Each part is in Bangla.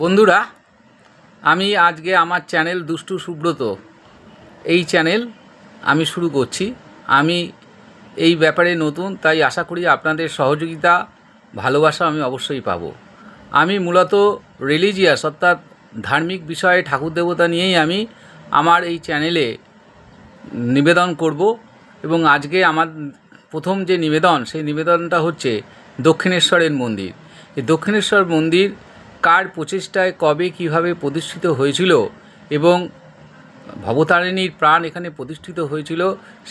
বন্ধুরা, আমি আজকে আমার চ্যানেল দুষ্টু সুব্রত এই চ্যানেল আমি শুরু করছি। আমি এই ব্যাপারে নতুন, তাই আশা করি আপনাদের সহযোগিতা ভালোবাসা আমি অবশ্যই পাব। আমি মূলত রিলিজিয়াস অর্থাৎ ধার্মিক বিষয়ে ঠাকুর দেবতা নিয়েই আমি আমার এই চ্যানেলে নিবেদন করব। এবং আজকে আমার প্রথম যে নিবেদন, সেই নিবেদনটা হচ্ছে দক্ষিণেশ্বরের মন্দির। এই দক্ষিণেশ্বর মন্দির কার প্রচেষ্টায় কবে কিভাবে প্রতিষ্ঠিত হয়েছিল এবং ভবতারিণীর প্রাণ এখানে প্রতিষ্ঠিত হয়েছিল,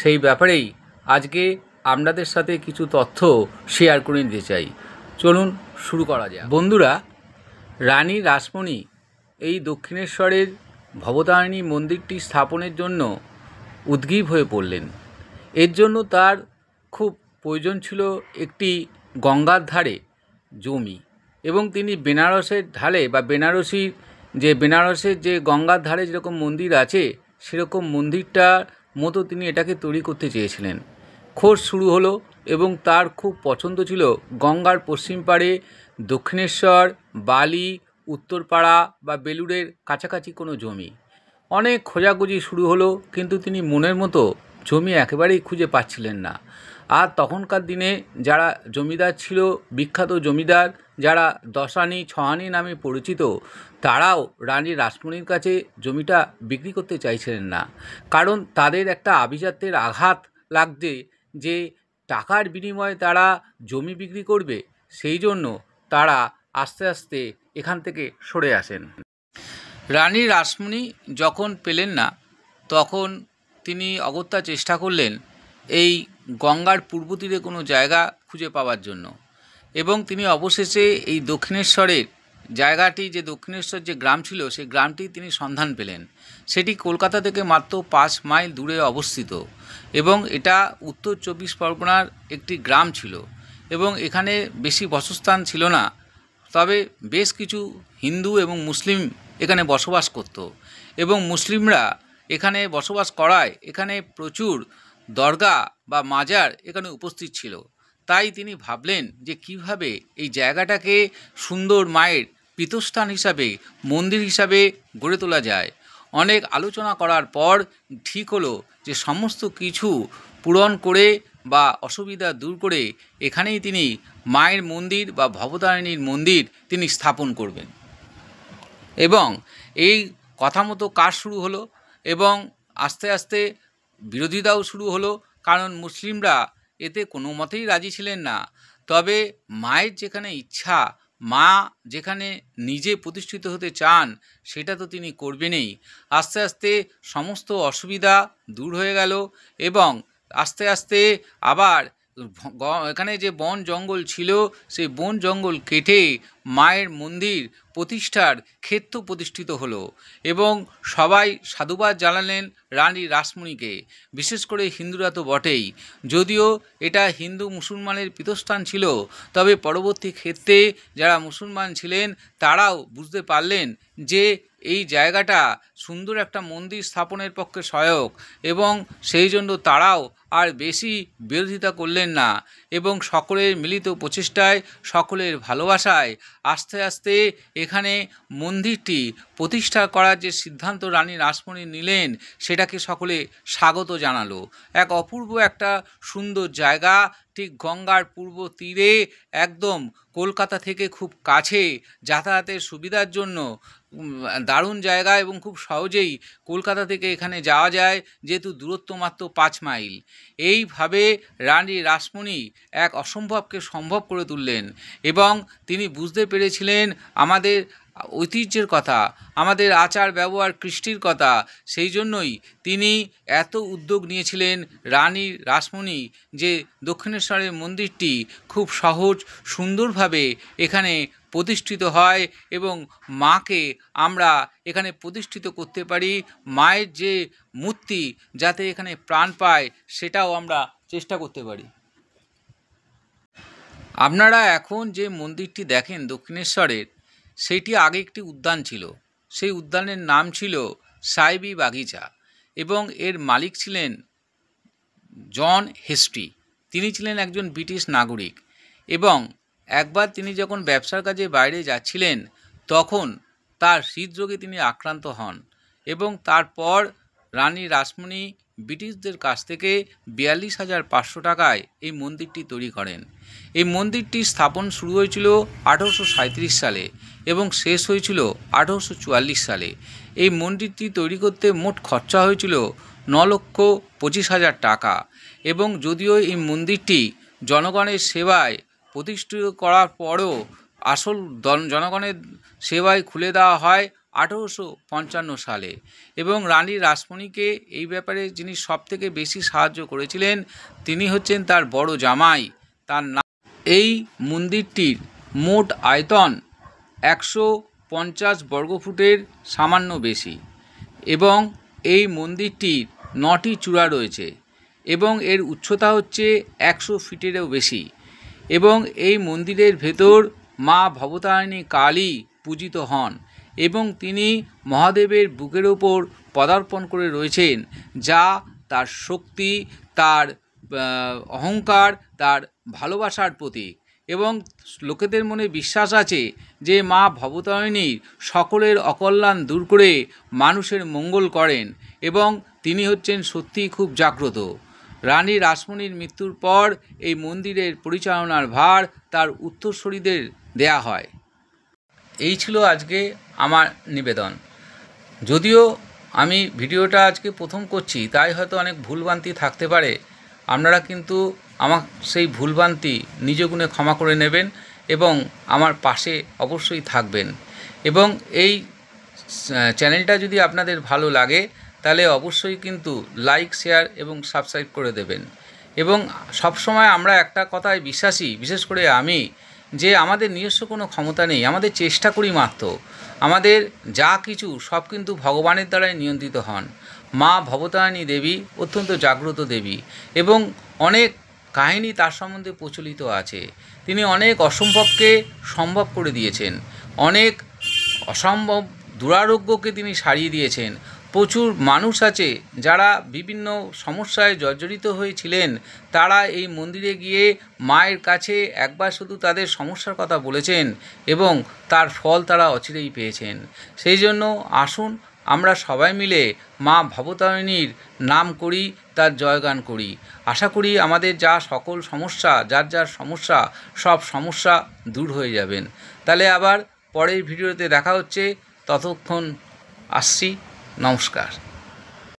সেই ব্যাপারেই আজকে আপনাদের সাথে কিছু তথ্য শেয়ার করে নিতে চাই। চলুন শুরু করা যাক। বন্ধুরা, রানী রাসমণি এই দক্ষিণেশ্বরের ভবতারিণী মন্দিরটি স্থাপনের জন্য উদ্গ্রীব হয়ে পড়লেন। এর জন্য তার খুব প্রয়োজন ছিল একটি গঙ্গার ধারে জমি, এবং তিনি বেনারসের ঢালে বা বেনারসের যে গঙ্গার ধারে যেরকম মন্দির আছে সেরকম মন্দিরটার মতো তিনি এটাকে তৈরি করতে চেয়েছিলেন। খোঁজ শুরু হলো এবং তার খুব পছন্দ ছিল গঙ্গার পশ্চিম পাড়ে দক্ষিণেশ্বর, বালি, উত্তরপাড়া বা বেলুড়ের কাছাকাছি কোনো জমি। অনেক খোঁজাখুঁজি শুরু হলো, কিন্তু তিনি মনের মতো জমি একেবারেই খুঁজে পাচ্ছিলেন না। আর তখনকার দিনে যারা জমিদার ছিল, বিখ্যাত জমিদার যারা দশানি ছহানি নামে পরিচিত, তারাও রানী রাসমণির কাছে জমিটা বিক্রি করতে চাইছিলেন না। কারণ তাদের একটা আভিজাত্যের আঘাত লাগছে যে টাকার বিনিময়ে তারা জমি বিক্রি করবে, সেই জন্য তারা আস্তে আস্তে এখান থেকে সরে আসেন। রানী রাসমণি যখন পেলেন না, তখন তিনি অগত্যা চেষ্টা করলেন এই গঙ্গার পূর্ব তীরে কোনো জায়গা খুঁজে পাওয়ার জন্য, এবং তিনি অবশেষে এই দক্ষিণেশ্বরের জায়গাটি, যে দক্ষিণেশ্বর যে গ্রাম ছিল, সেই গ্রামটি তিনি সন্ধান পেলেন। সেটি কলকাতা থেকে মাত্র 5 মাইল দূরে অবস্থিত, এবং এটা উত্তর 24 পরগনার একটি গ্রাম ছিল, এবং এখানে বেশি বাসস্থান ছিল না। তবে বেশ কিছু হিন্দু এবং মুসলিম এখানে বসবাস করত, এবং মুসলিমরা এখানে বসবাস করায় এখানে প্রচুর দরগা বা মাজার এখানে উপস্থিত ছিল। তাই তিনি ভাবলেন যে কিভাবে এই জায়গাটাকে সুন্দর মায়ের পীঠস্থান হিসাবে, মন্দির হিসাবে গড়ে তোলা যায়। অনেক আলোচনা করার পর ঠিক হলো যে সমস্ত কিছু পূরণ করে বা অসুবিধা দূর করে এখানেই তিনি মায়ের মন্দির বা ভবতারিণীর মন্দির তিনি স্থাপন করবেন। এবং এই কথা মতো কাজ শুরু হলো, এবং আস্তে আস্তে বিরোধিতাও শুরু হলো, কারণ মুসলিমরা এতে কোনো মতেই রাজি ছিলেন না। তবে মায়ের যেখানে ইচ্ছা, মা যেখানে নিজে প্রতিষ্ঠিত হতে চান, সেটা তো তিনি করবেনই। আস্তে আস্তে সমস্ত অসুবিধা দূর হয়ে গেল, এবং আস্তে আস্তে আবার এখানে যে বন জঙ্গল ছিল, সেই বন জঙ্গল কেটে মায়ের মন্দির প্রতিষ্ঠার ক্ষেত্র প্রতিষ্ঠিত হলো, এবং সবাই সাধুবাদ জানালেন রানী রাসমণিকে। বিশেষ করে হিন্দুরা তো বটেই, যদিও এটা হিন্দু মুসলমানের পীঠস্থান ছিল, তবে পরবর্তী ক্ষেত্রে যারা মুসলমান ছিলেন তারাও বুঝতে পারলেন যে এই জায়গাটা সুন্দর একটা মন্দির স্থাপনের পক্ষে সহায়ক, এবং সেই জন্য তারাও আর বেশি বিরোধিতা করলেন না, এবং সকলের মিলিত প্রচেষ্টায়, সকলের ভালোবাসায় আস্তে আস্তে এখানে মন্দিরটি প্রতিষ্ঠা করার যে সিদ্ধান্ত রানী রাসমণি নিলেন, সেটাকে সকলে স্বাগত জানালো। এক অপূর্ব একটা সুন্দর জায়গা, ঠিক গঙ্গার পূর্ব তীরে, একদম কলকাতা থেকে খুব কাছে, যাতায়াতের সুবিধার জন্য দারুণ জায়গা, এবং খুব সহজেই কলকাতা থেকে এখানে যাওয়া যায়, যেহেতু দূরত্ব মাত্র 5 মাইল। এইভাবে রানী রাসমণি এক অসম্ভবকে সম্ভব করে তুললেন, এবং তিনি বুঝতে পেরেছিলেন আমাদের ঐতিহ্যের কথা, আমাদের আচার ব্যবহার কৃষ্টির কথা। সেই জন্যই তিনি এত উদ্যোগ নিয়েছিলেন রানী রাসমণি, যে দক্ষিণেশ্বরের মন্দিরটি খুব সহজ সুন্দরভাবে এখানে প্রতিষ্ঠিত হয়, এবং মাকে আমরা এখানে প্রতিষ্ঠিত করতে পারি। মায়ের যে মূর্তি যাতে এখানে প্রাণ পায়, সেটাও আমরা চেষ্টা করতে পারি। আপনারা এখন যে মন্দিরটি দেখেন দক্ষিণেশ্বরের, সেইটি আগে একটি উদ্যান ছিল। সেই উদ্যানের নাম ছিল সাহেবী বাগিচা, এবং এর মালিক ছিলেন জন হেস্টি। তিনি ছিলেন একজন ব্রিটিশ নাগরিক, এবং একবার তিনি যখন ব্যবসার কাজে বাইরে যাচ্ছিলেন, তখন তার হৃদরোগে তিনি আক্রান্ত হন এবং তারপর রানী রাসমণি ব্রিটিশদের কাছ থেকে 42,500 টাকায় এই মন্দিরটি তৈরি করেন। এই মন্দিরটি স্থাপন শুরু হয়েছিল 1837 সালে এবং শেষ হয়েছিল 1844 সালে। এই মন্দিরটি তৈরি করতে মোট খরচা হয়েছিল 9,25,000 টাকা এবং যদিও এই মন্দিরটি জনগণের সেবায় প্রতিষ্ঠিত করার পরও আসল জনগণের সেবায় খুলে দেওয়া হয় 1855 সালে এবং রানী রাসমণিকে এই ব্যাপারে যিনি সবথেকে বেশি সাহায্য করেছিলেন তিনি হচ্ছেন তার বড় জামাই, তার নাম। এই মন্দিরটির মোট আয়তন 150 বর্গফুটের সামান্য বেশি এবং এই মন্দিরটির 9টি চূড়া রয়েছে এবং এর উচ্চতা হচ্ছে 100 ফিটেরও বেশি এবং এই মন্দিরের ভেতর মা ভবতারিণী কালী পূজিত হন এবং তিনি মহাদেবের বুকের ওপর পদার্পণ করে রয়েছেন, যা তার শক্তি, তার অহংকার, তার ভালোবাসার প্রতীক এবং লোকেদের মনে বিশ্বাস আছে যে মা ভবতারিণীর সকলের অকল্যাণ দূর করে মানুষের মঙ্গল করেন এবং তিনি হচ্ছেন সত্যিই খুব জাগ্রত। রানী রাসমণির মৃত্যুর পর এই মন্দিরের পরিচালনার ভার তার উত্তরসূরিদের দেয়া হয়। এই ছিল আজকে আমার নিবেদন। যদিও আমি ভিডিওটা আজকে প্রথম করছি তাই হয়তো অনেক ভুলভ্রান্তি থাকতে পারে, আপনারা কিন্তু আমার সেই ভুলভ্রান্তি নিজ গুণে ক্ষমা করে নেবেন এবং আমার পাশে অবশ্যই থাকবেন এবং এই চ্যানেলটা যদি আপনাদের ভালো লাগে তাহলে অবশ্যই কিন্তু লাইক, শেয়ার এবং সাবস্ক্রাইব করে দেবেন এবং সবসময় আমরা একটা কথায় বিশ্বাসী, বিশেষ করে আমি, যে আমাদের নিজস্ব কোনো ক্ষমতা নেই, আমাদের চেষ্টা করি মাত্র। আমাদের যা কিছু সব কিন্তু ভগবানের দ্বারাই নিয়ন্ত্রিত হন। মা ভবতারিণী দেবী অত্যন্ত জাগ্রত দেবী এবং অনেক কাহিনী তার সম্বন্ধে প্রচলিত আছে। তিনি অনেক অসম্ভবকে সম্ভব করে দিয়েছেন, অনেক অসম্ভব দুরারোগ্যকে তিনি সারিয়ে দিয়েছেন। প্রচুর মানুষ আছে যারা বিভিন্ন সমস্যায় জর্জরিত হয়েছিলেন, তারা এই মন্দিরে গিয়ে মায়ের কাছে একবার শুধু তাদের সমস্যার কথা বলেছেন এবং তার ফল তারা অচিরেই পেয়েছেন। সেই জন্য আসুন আমরা সবাই মিলে মা ভবতারিণীর নাম করি, তার জয়গান করি। আশা করি আমাদের যা সকল সমস্যা, যার যার সমস্যা, সব সমস্যা দূর হয়ে যাবেন। তাহলে আবার পরের ভিডিওতে দেখা হচ্ছে, ততক্ষণ আসছি, নমস্কার।